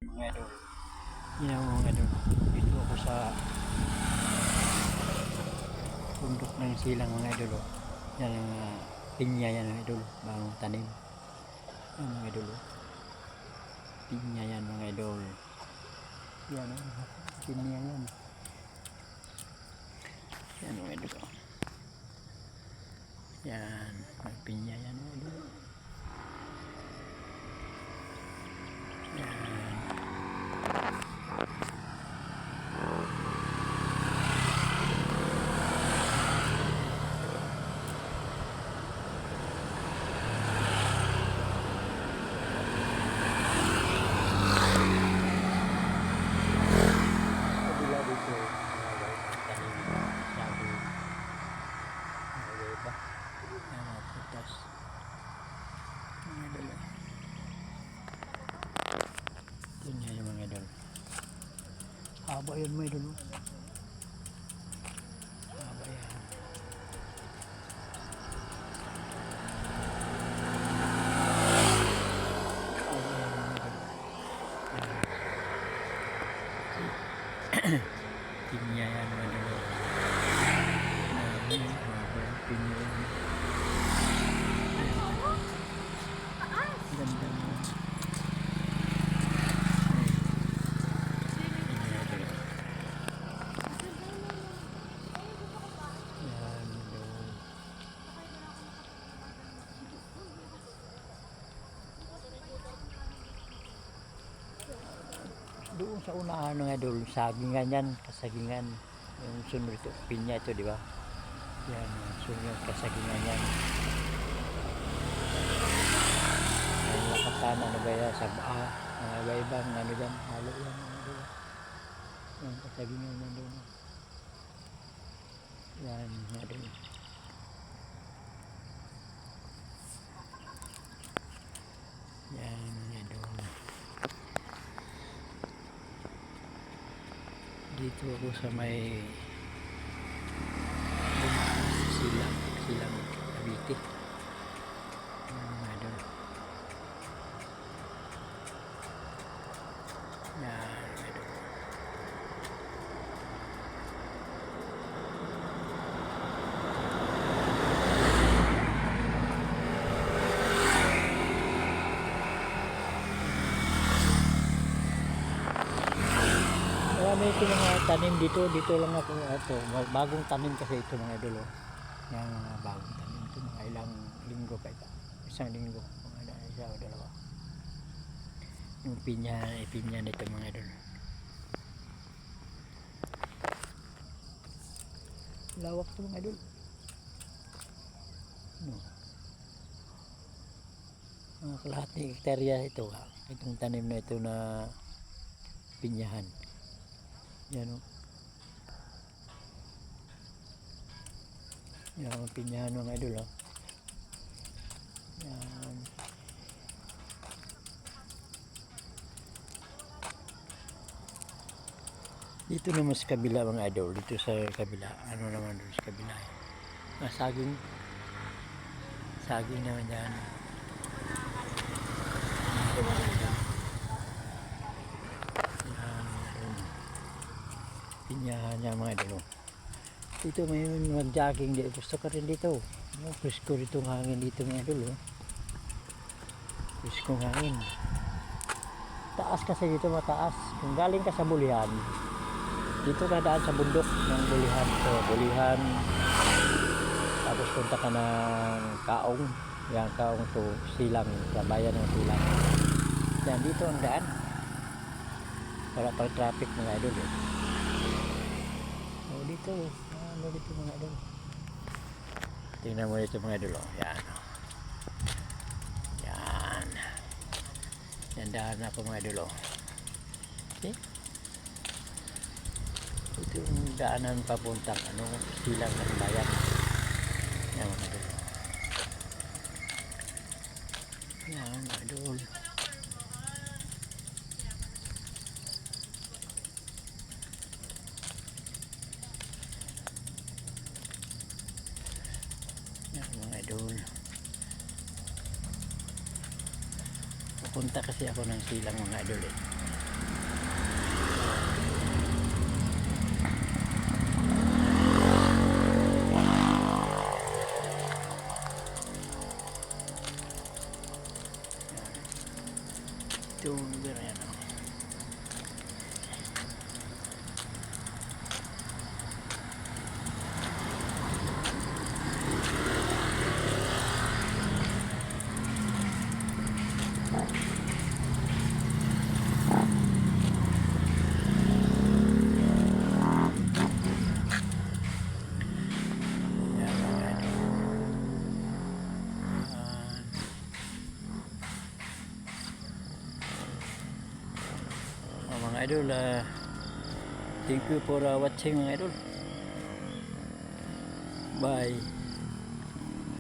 Mga idol, yun ang mga idol. Dito ako sa bundok ng silang mga idol. Yan ang pinya yan mga idol, bagong tanim. Yan mga idol. Pinya yan mga idol. Yan pinya yan. Yan mga idol. Yan, may pinya yan mga idol. Yan. Yun yan yung mga idol. Haba yun mga idol. Haba yan. Pinya yan mga idol. Pinya yan. Ganda mo. Doon sa unahan ng idol, sagingan yan, kasagingan. Yung sunod ito, pinya ito, di ba? Yan, sunod kasagingan yan. Yung lakasan, ano ba yan, saba, mga iba-ibang, ano dyan, halo yan, ano ba yan. Yan, kasagingan yan doon. Yan, nga doon. Yan, nga doon. Dito ako sa may silang Cavite. Doon. Yan, doon. Marami ito mga tanim dito lang ako ito, bagong tanim kasi ito mga idol. Yan mga bagong tanim ito, mga ilang linggo pa ito, isang linggo, mga isa o dalawa. Yung pinya nito mga idol. Lawak ito mga idol. No. Mga kalahating hektarya ito, itong tanim na ito na pinyahan. Yan o. Yan ang pinyahan mga idol o. Yan. Dito naman sa kabila mga idol. Dito sa kabila. Ano naman doon sa kabila. Saging. Saging naman yan. Pinyahan niya mga idol. Dito may mag-jogging dito. Gusto ka rin dito. Presko dito ang hangin dito mga idol. Presko ang hangin. Taas kasi dito mataas. Kung galing ka sa Bulihan, dito ka daan sa bundok ng Bulihan. So, Bulihan. Tapos punta ka ng Kaong. Yan, Kaong to Silang. Sa bayan ng Silang. Yan, dito ang daan. Wala pang traffic mga idol. Dito, ano dito mga idol. Tingnan mo dito mga idol. Yan. Yan. Yan daan na po mga idol. Okay? Ito yung daanan papuntang Silang ng bayan. Yan mga idol. Yan mga idol. Yan mga idol. Pupunta kasi ako ng Silang mga idol Ito, lugar na yan. Yan, mga idol. Mga idol, thank you for watching mga idol. Bye.